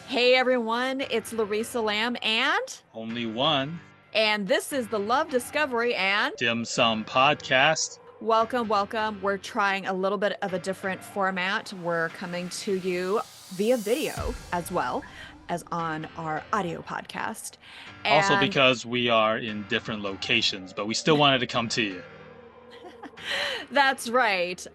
Hey everyone, it's Larissa Lamb Only one and this is the Love Discovery and dim sum podcast. welcome. We're trying a little bit of a different format. We're coming to you via video as well as on our audio podcast. Also And because we are in different locations, but we still wanted to come to you. that's right.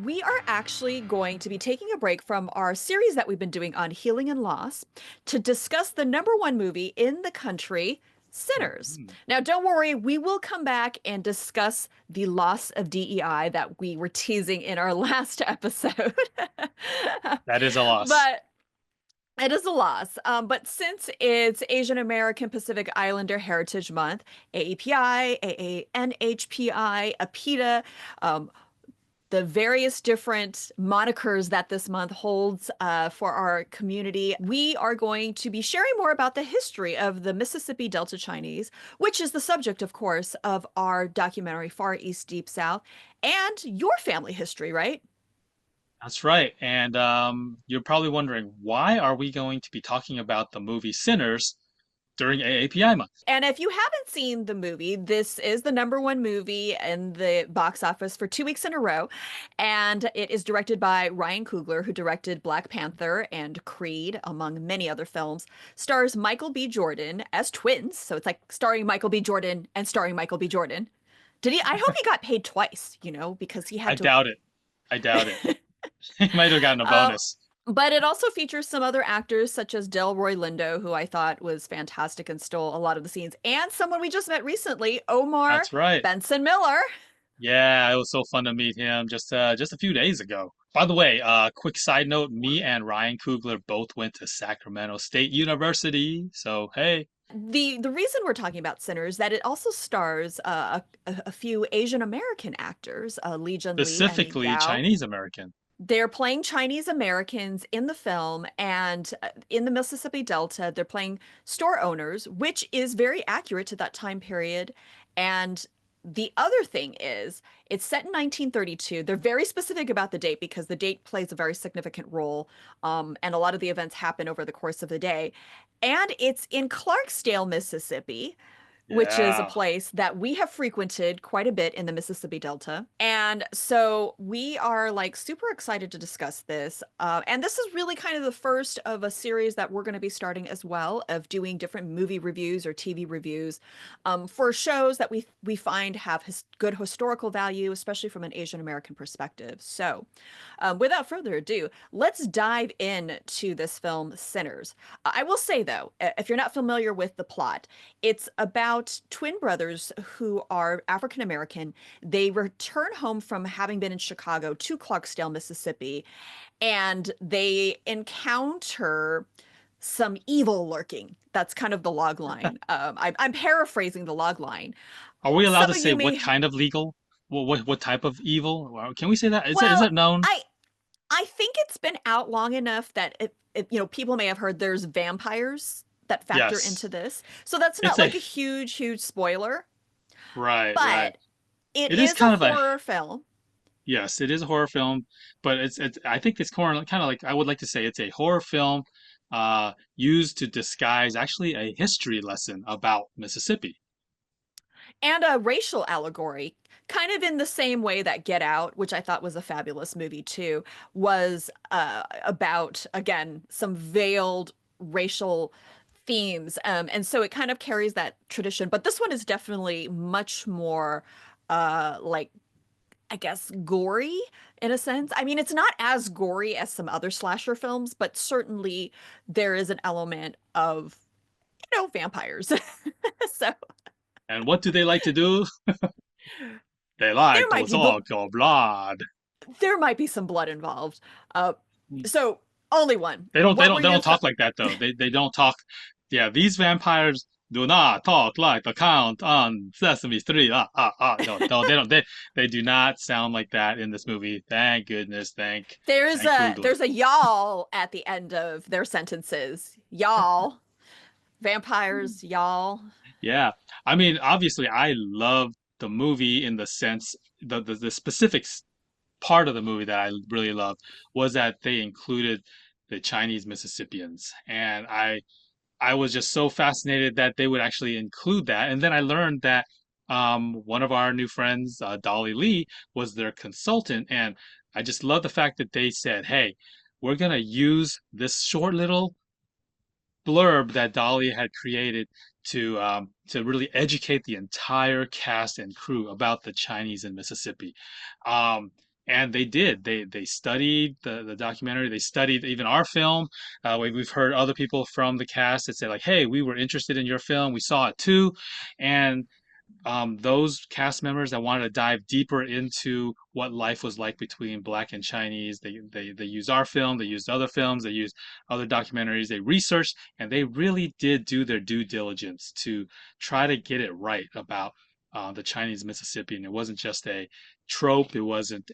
We are actually going to be taking a break from our series that we've been doing on healing and loss to discuss the number one movie in the country, Sinners. Mhm. Now, don't worry, we will come back and discuss the loss of DEI that we were teasing in our last episode. That is a loss. But it is a loss. But since it's Asian American Pacific Islander Heritage Month, AAPI, AANHPI, APITA, um, the various different monikers that this month holds for our community, we are going to be sharing more about the history of the Mississippi Delta Chinese, which is the subject, of course, of our documentary Far East Deep South, and your family history, right? That's right. And you're probably wondering, why are we going to be talking about the movie Sinners during AAPI month? And if you haven't seen the movie, this is the number one movie in the box office for 2 weeks in a row. And it is directed by Ryan Coogler, who directed Black Panther and Creed, among many other films. Stars Michael B. Jordan as twins. So it's like starring Michael B. Jordan and starring Michael B. Jordan. Did he? I hope he got paid twice, because he I had to. doubt it. I doubt it. He might have gotten a Uh, bonus. but it also features some other actors, such as Delroy Lindo, who I thought was fantastic and stole a lot of the scenes, and someone we just met recently, Omar That's right. Benson Miller. Yeah, it was so fun to meet him just a few days ago. By the way, quick side note, me and Ryan Coogler both went to Sacramento State University. So, hey, The reason we're talking about Sinners that it also stars a few Asian American actors, Lee Jun Lee and Ming specifically Gao. Chinese American. They're playing Chinese Americans in the film, and in the Mississippi Delta, they're playing store owners, which is very accurate to that time period. And the other thing is, it's set in 1932. They're very specific about the date because the date plays a very significant role, and a lot of the events happen over the course of the day. And it's in Clarksdale, Mississippi, which is a Yeah. place that we have frequented quite a bit in the Mississippi Delta. And so we are like super excited to discuss this. And this is really kind of the first of a series that we're going to be starting as well of doing different movie reviews or TV reviews for shows that we find have good historical value, especially from an Asian American perspective. So without further ado, let's dive into this film, Sinners. I will say though, if you're not familiar with the plot, it's about twin brothers who are African American. They return home from having been in Chicago to Clarksdale, Mississippi, and they encounter some evil lurking. That's kind of the log line. I'm paraphrasing the log line. Are we allowed Some to of say you what may, kind of legal? What type of evil? Well, can we say that? Is well, it known? I I think it's been out long enough that people may have heard there's vampires that factor Yes. into this. So that's It's not a like a huge spoiler, right. but it It is is a kind of a horror film. yes, it is a horror film, but it's I think it's kind of like I would like to say it's a horror film used to disguise actually a history lesson about Mississippi. And a racial allegory, kind of in the same way that Get Out, which I thought was a fabulous movie too, was about, again, some veiled racial themes. And so it kind of carries that tradition. But this one is definitely much more, like, I guess, gory in a sense. I mean, it's not as gory as some other slasher films, but certainly there is an element of, vampires. So And what do they like to do? They there like might to be bl talk your blood. there might be some blood involved. Uh, so only one. What were They your don't th talk like that though. They don't talk. Yeah, these vampires do not talk like the Count on Sesame Street. No, they do not sound like that in this movie. Thank goodness. Thank Coogler. there's a y'all at the end of their sentences. Y'all, vampires, y'all. Yeah. I mean, obviously, I love the movie in the sense the specific part of the movie that I really loved was that they included the Chinese Mississippians. And I was just so fascinated that they would actually include that. And then I learned that one of our new friends, Dolly Lee, was their consultant. And I just love the fact that they said, hey, we're going to use this short little blurb that Dolly had created to really educate the entire cast and crew about the Chinese in Mississippi. Um, and they did. They studied the documentary. They studied even our film. We've heard other people from the cast that say like, "Hey, we were interested in your film. We saw it too," and those cast members that wanted to dive deeper into what life was like between Black and Chinese, they used our film, they used other films, they used other documentaries, they researched, and they really did do their due diligence to try to get it right about the Chinese Mississippian. It wasn't just a trope. It wasn't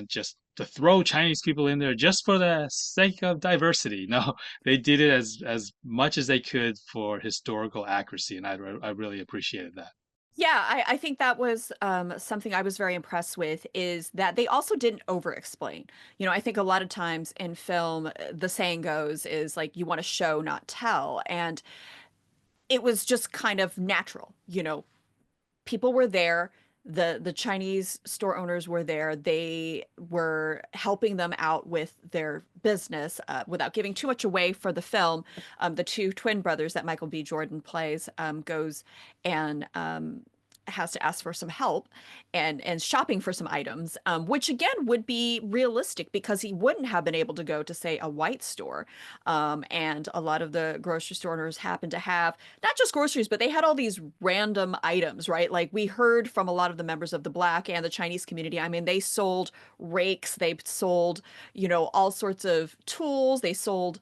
just to throw Chinese people in there just for the sake of diversity. No, they did it as much as they could for historical accuracy, and I really appreciated that. Yeah, I think that was something I was very impressed with is that they also didn't over explain. I think a lot of times in film, the saying goes is like you want to show, not tell. And it was just kind of natural. People were there. The Chinese store owners were there. They were helping them out with their business without giving too much away for the film. The two twin brothers that Michael B. Jordan plays goes and has to ask for some help and shopping for some items, which again would be realistic because he wouldn't have been able to go to, say, a white store. And a lot of the grocery store owners happen to have not just groceries, but they had all these random items, right? Like we heard from a lot of the members of the Black and the Chinese community. I mean, they sold rakes, they sold, all sorts of tools, they sold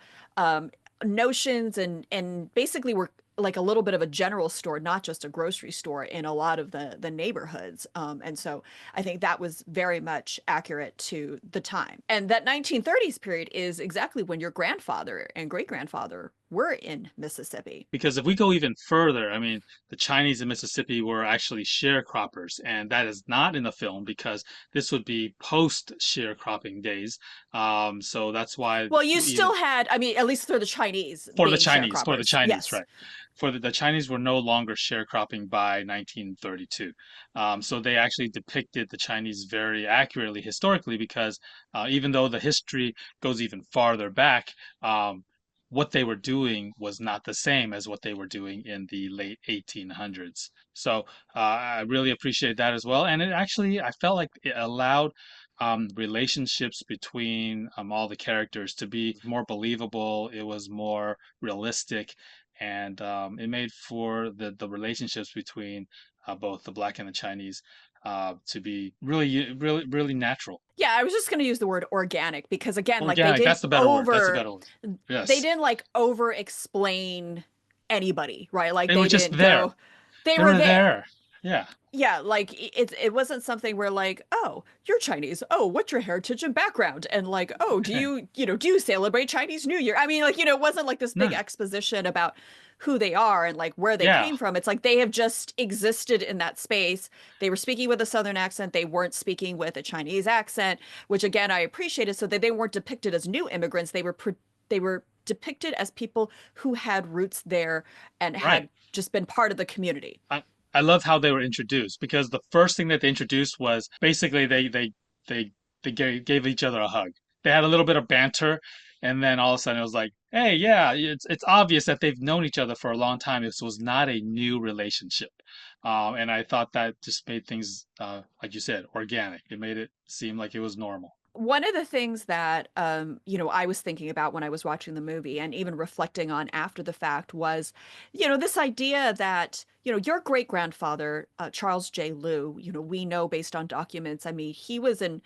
notions and basically were like a little bit of a general store, not just a grocery store in a lot of the neighborhoods. And so I think that was very much accurate to the time. And that 1930s period is exactly when your grandfather and great grandfather were in Mississippi. Because if we go even further, I mean, the Chinese in Mississippi were actually sharecroppers, and that is not in the film because this would be post sharecropping days. So that's why Well, you even still had, I mean, at least for the Chinese being For the sharecroppers. Chinese, Yes. right? For the Chinese were no longer sharecropping by 1932. So they actually depicted the Chinese very accurately historically because even though the history goes even farther back, what they were doing was not the same as what they were doing in the late 1800s. So I really appreciate that as well. And it actually, I felt like it allowed relationships between all the characters to be more believable. It was more realistic, and it made for the relationships between both the Black and the Chinese to be really natural. Yeah, I was just going to use the word organic because again, like Organic, that's the better word. That's the better word. they Yes. didn't like over explain anybody, right? Like They were they just didn't there. go, they They were were there. there. Yeah. Yeah, like it wasn't something where like, oh, you're Chinese. Oh, what's your heritage and background? And like, oh, do you celebrate Chinese New Year? I mean, like, it wasn't like this big None. exposition about who they are and like where they Yeah. came from. It's like they have just existed in that space. They were speaking with a Southern accent. They weren't speaking with a Chinese accent, which again I appreciated so that they weren't depicted as new immigrants. They were depicted as people who had roots there and Right. had just been part of the community. I, I love how they were introduced because the first thing that they introduced was basically they they gave each other a hug. They had a little bit of banter, and then all of a sudden it was like, hey, yeah, it's obvious that they've known each other for a long time. This was not a new relationship, and I thought that just made things, like you said, organic. It made it seem like it was normal. One of the things that I was thinking about when I was watching the movie and even reflecting on after the fact was, this idea that, your great grandfather, Charles J. Liu, we know based on documents, I mean, he was in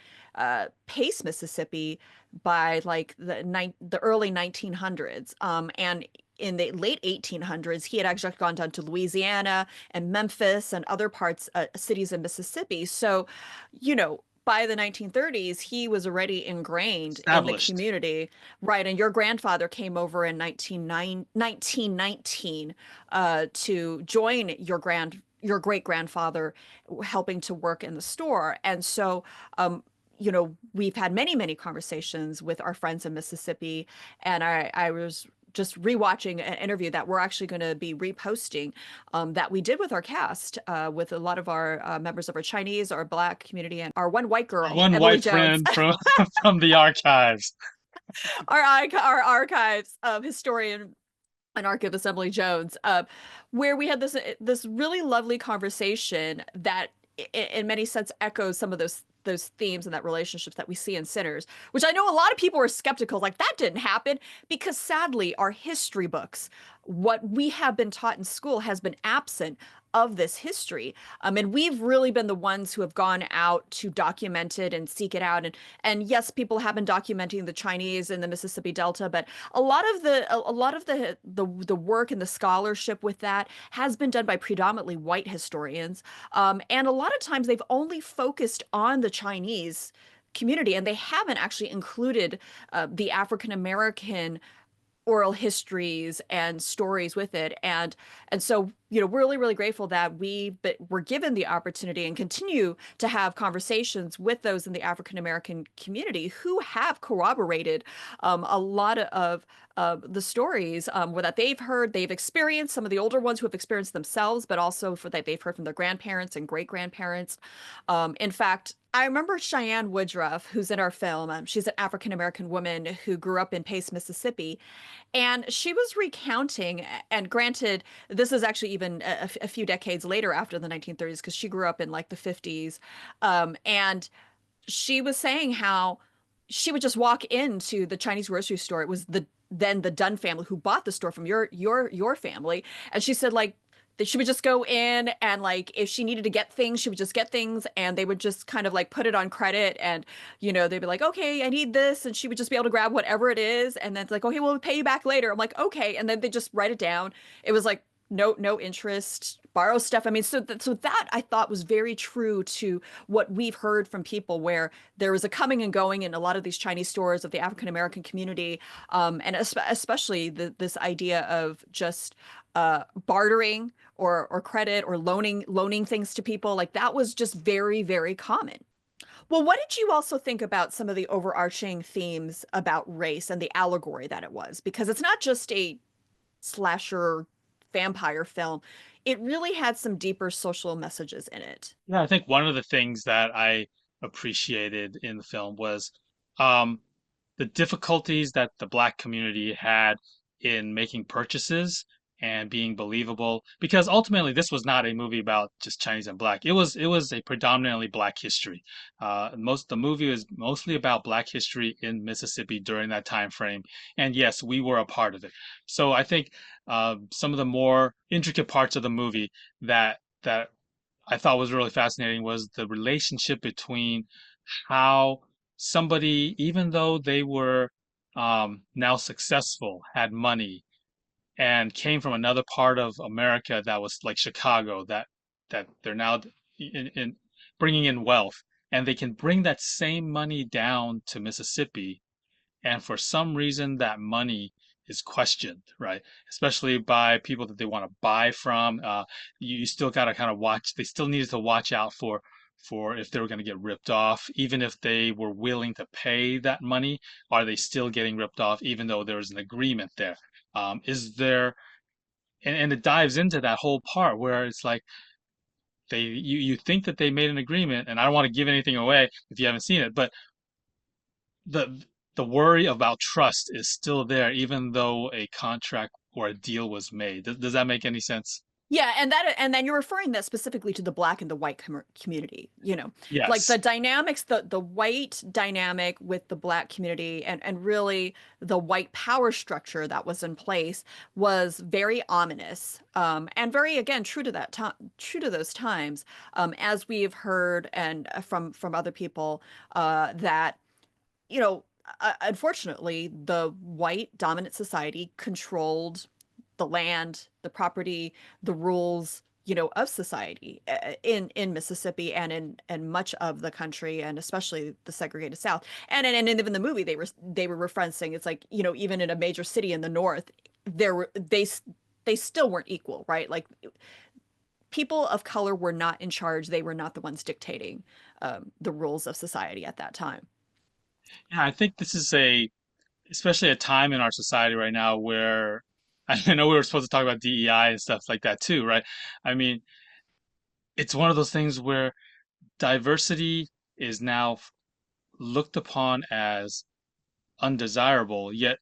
Pace, Mississippi by like the early 1900s. And in the late 1800s, he had actually gone down to Louisiana and Memphis and other parts, cities in Mississippi. So, by the 1930s, he was already ingrained in the Established. community, right? And your grandfather came over in 1919 to join your great grandfather helping to work in the store. And so we've had many, many conversations with our friends in Mississippi, and I was just rewatching an interview that we're actually going to be reposting that we did with our cast, with a lot of our members of our Chinese, our Black community, and our one white girl, One Emily white Jones, friend from from the archives. our archives historian and archivist Emily Jones, where we had this really lovely conversation that, in many sense, echoes some of those themes and that relationships that we see in Sinners, which I know a lot of people are skeptical, like that didn't happen, because sadly, our history books, what we have been taught in school, has been absent of this history. And we've really been the ones who have gone out to document it and seek it out. And yes, people have been documenting the Chinese in the Mississippi Delta, but a lot of the work and the scholarship with that has been done by predominantly white historians. And a lot of times they've only focused on the Chinese community, and they haven't actually included the African American oral histories and stories with it. And so, we're really, really grateful that we're given the opportunity and continue to have conversations with those in the African American community who have corroborated a lot of the stories that they've heard, they've experienced, some of the older ones who have experienced themselves, but also for that they've heard from their grandparents and great grandparents. In fact, I remember Cheyenne Woodruff, who's in our film. She's an African American woman who grew up in Pace, Mississippi, and she was recounting, and granted, this is actually even a few decades later after the 1930s, because she grew up in like the 50s. And she was saying how she would just walk into the Chinese grocery store. It was the Dunn family who bought the store from your family. And she said, like, that she would just go in, and like if she needed to get things, she would just get things, and they would just kind of like put it on credit, and they'd be like, okay, I need this, and she would just be able to grab whatever it is, and then it's like, okay, we'll pay you back later. I'm like, okay, and then they just write it down. It was like no interest, borrow stuff. I mean, so that I thought was very true to what we've heard from people, where there was a coming and going in a lot of these Chinese stores of the African American community, and especially this idea of just bartering or credit or loaning things to people. Like that was just very, very common. Well, what did you also think about some of the overarching themes about race and the allegory that it was? Because it's not just a slasher vampire film. It really had some deeper social messages in it. Yeah, I think one of the things that I appreciated in the film was um, the difficulties that the Black community had in making purchases and being believable. Because ultimately, this was not a movie about just Chinese and Black. It was a predominantly Black history. The movie was mostly about Black history in Mississippi during that time frame. And yes, we were a part of it. So I think some of the more intricate parts of the movie that I thought was really fascinating was the relationship between how somebody, even though they were now successful, had money, and came from another part of America that was like Chicago, that they're now in bringing in wealth, and they can bring that same money down to Mississippi, and for some reason that money is questioned, right? Especially by people that they want to buy from. You still got to kind of watch. They still needed to watch out for if they were going to get ripped off, even if they were willing to pay that money. Are they still getting ripped off, even though there was an agreement there? Is there and it dives into that whole part where it's like you think that they made an agreement, and I don't want to give anything away if you haven't seen it, but the the worry about trust is still there, even though a contract or a deal was made. Does that make any sense? Yeah, and then you're referring that specifically to the Black and the white community, like the Yes. dynamics, the white dynamic with the Black community, and really the white power structure that was in place was very ominous, and very, again, true to that time, true to those times, as we've heard and from other people, that you know, unfortunately, the white dominant society controlled the land, the property, the rules, of society, in Mississippi and in much of the country, and especially the segregated South. And even in the movie, they were referencing, it's like, even in a major city in the North, they still weren't equal, right? Like people of color were not in charge. They were not the ones dictating the rules of society at that time. Yeah, I think this is especially a time in our society right now where I know we were supposed to talk about DEI and stuff like that too, right? I mean, it's one of those things where diversity is now looked upon as undesirable, yet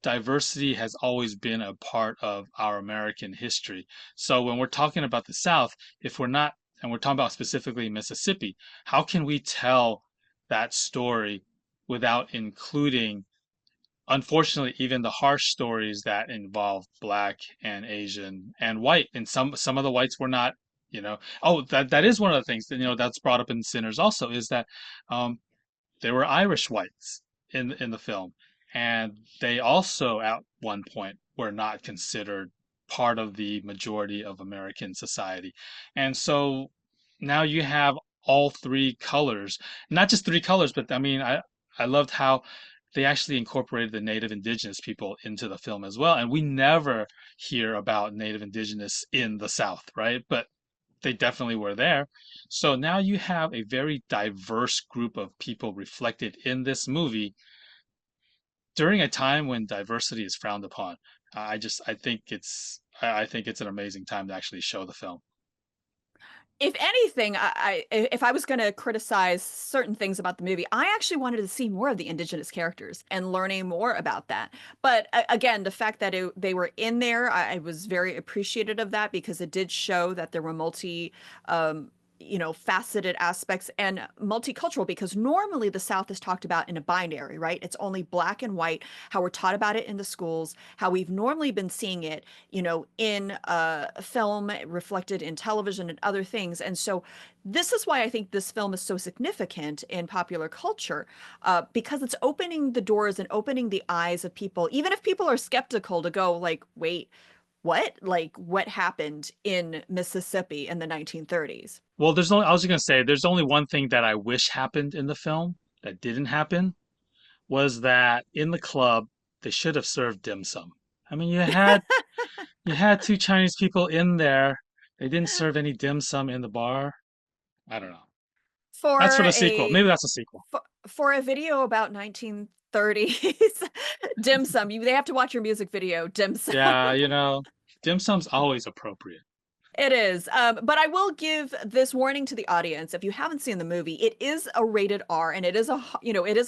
diversity has always been a part of our American history. So when we're talking about the South, if we're not, and we're talking about specifically Mississippi, how can we tell that story without including, unfortunately, even the harsh stories that involve Black and Asian and white? And some of the whites were not, Oh, that is one of the things that, that's brought up in Sinners also, is that um, there were Irish whites in the film, and they also at one point were not considered part of the majority of American society. And so now you have all three colors, not just three colors, but I mean, I loved how they actually incorporated the native indigenous people into the film as well. And we never hear about native indigenous in the South, right? But they definitely were there. So now you have a very diverse group of people reflected in this movie during a time when diversity is frowned upon. I think it's an amazing time to actually show the film. If anything, if I was going to criticize certain things about the movie, I actually wanted to see more of the indigenous characters and learning more about that. But again, the fact that they were in there, I was very appreciative of that because it did show that there were um, faceted aspects and multicultural because normally the South is talked about in a binary, right? It's only black and white, how we're taught about it in the schools, how we've normally been seeing it, in film, reflected in television and other things. And so this is why I think this film is so significant in popular culture, because it's opening the doors and opening the eyes of people, even if people are skeptical to go like, wait, what? Like what happened in Mississippi in the 1930s? Well, I was just gonna say, there's only one thing that I wish happened in the film that didn't happen, was that in the club they should have served dim sum. I mean, you had two Chinese people in there. They didn't serve any dim sum in the bar. I don't know. That's for For the sequel. a Maybe that's a sequel. for a video about 1930s dim sum, they have to watch your music video, dim sum. Yeah, dim sum's always appropriate. It is. But I will give this warning to the audience. If you haven't seen the movie, it is a rated R and it is a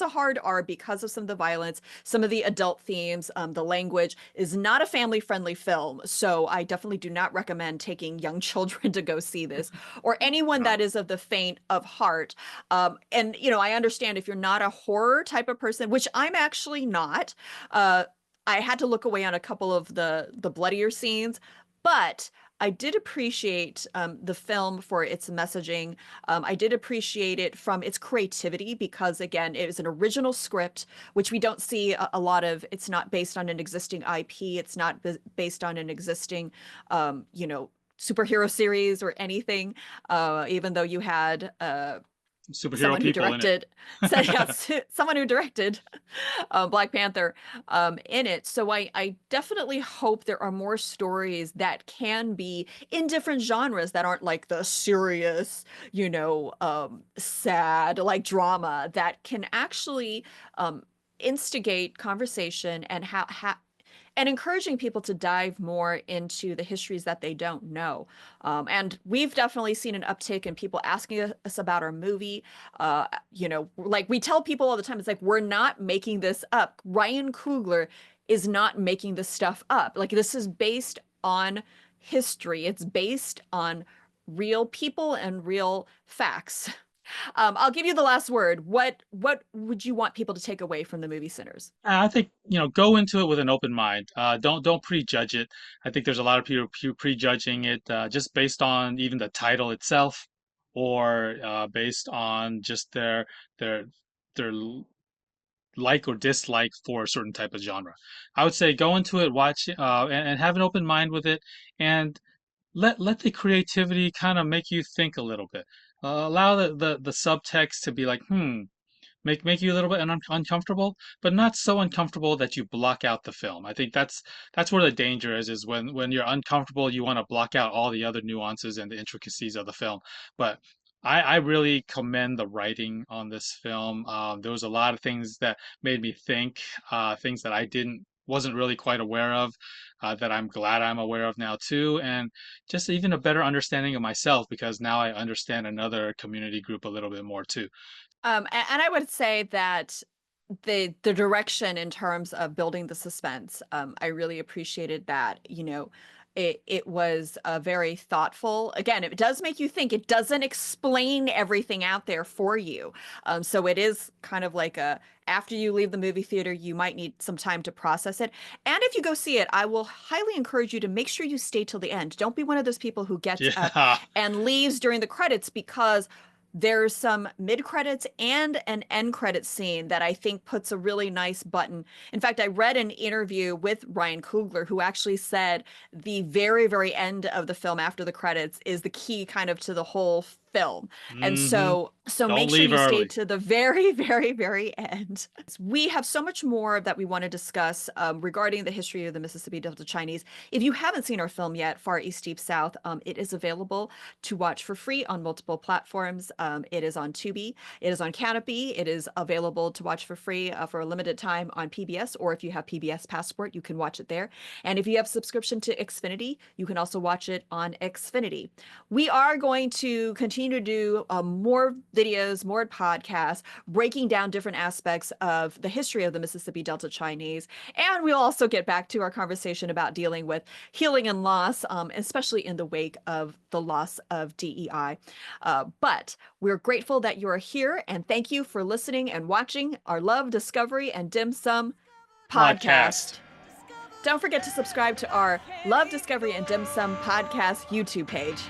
hard R because of some of the violence, some of the adult themes, the language is not a family-friendly film. So I definitely do not recommend taking young children to go see this or anyone No. that is of the faint of heart. And, I understand if you're not a horror type of person, which I'm actually not. Uh, I had to look away on a couple of the bloodier scenes, but I did appreciate the film for its messaging. I did appreciate it from its creativity because, again, it was an original script, which we don't see a lot of. It's not based on an existing IP. It's not based on an existing, superhero series or anything. Even though you had Superhero someone who people in it. directed, yes, someone who directed Black Panther in it. So I definitely hope there are more stories that can be in different genres that aren't like the serious, sad, like drama that can actually instigate conversation and and encouraging people to dive more into the histories that they don't know. And we've definitely seen an uptick in people asking us about our movie. Like we tell people all the time, it's like, we're not making this up. Ryan Coogler is not making this stuff up. Like this is based on history. It's based on real people and real facts. I'll give you the last word. What would you want people to take away from the movie Sinners? I think, go into it with an open mind. Don't prejudge it. I think there's a lot of people prejudging it just based on even the title itself, or based on just their their like or dislike for a certain type of genre. I would say go into it, watch, and have an open mind with it, and let the creativity kind of make you think a little bit. Allow the subtext to be like, make you a little bit uncomfortable, but not so uncomfortable that you block out the film. I think that's where the danger is when you're uncomfortable, you want to block out all the other nuances and the intricacies of the film. But I really commend the writing on this film. There was a lot of things that made me think, things that I didn't wasn't really quite aware of, that I'm glad I'm aware of now too, and just even a better understanding of myself because now I understand another community group a little bit more too. And I would say that the direction in terms of building the suspense, I really appreciated that. It was very thoughtful. Again, it does make you think. It doesn't explain everything out there for you. So it is kind of like a after you leave the movie theater, you might need some time to process it. And if you go see it, I will highly encourage you to make sure you stay till the end. Don't be one of those people who gets up Yeah. and leaves during the credits because there's some mid credits and an end credit scene that I think puts a really nice button. In fact, I read an interview with Ryan Coogler who actually said the very, very end of the film after the credits is the key kind of to the whole film. And Hmm. so Don't make sure leave you stay early. to the very, very, very end. We have so much more that we want to discuss regarding the history of the Mississippi Delta Chinese. If you haven't seen our film yet, Far East Deep South, it is available to watch for free on multiple platforms. It is on Tubi, it is on Canopy, it is available to watch for free for a limited time on PBS, or if you have PBS Passport, you can watch it there. And if you have subscription to Xfinity, you can also watch it on Xfinity. We are going to continue to do more videos, more podcasts, breaking down different aspects of the history of the Mississippi Delta Chinese. And we'll also get back to our conversation about dealing with healing and loss, especially in the wake of the loss of DEI. But we're grateful that you are here and thank you for listening and watching our Love, Discovery, and Dim Sum Podcast. podcast. Don't forget to subscribe to our Love, Discovery, and Dim Sum podcast YouTube page.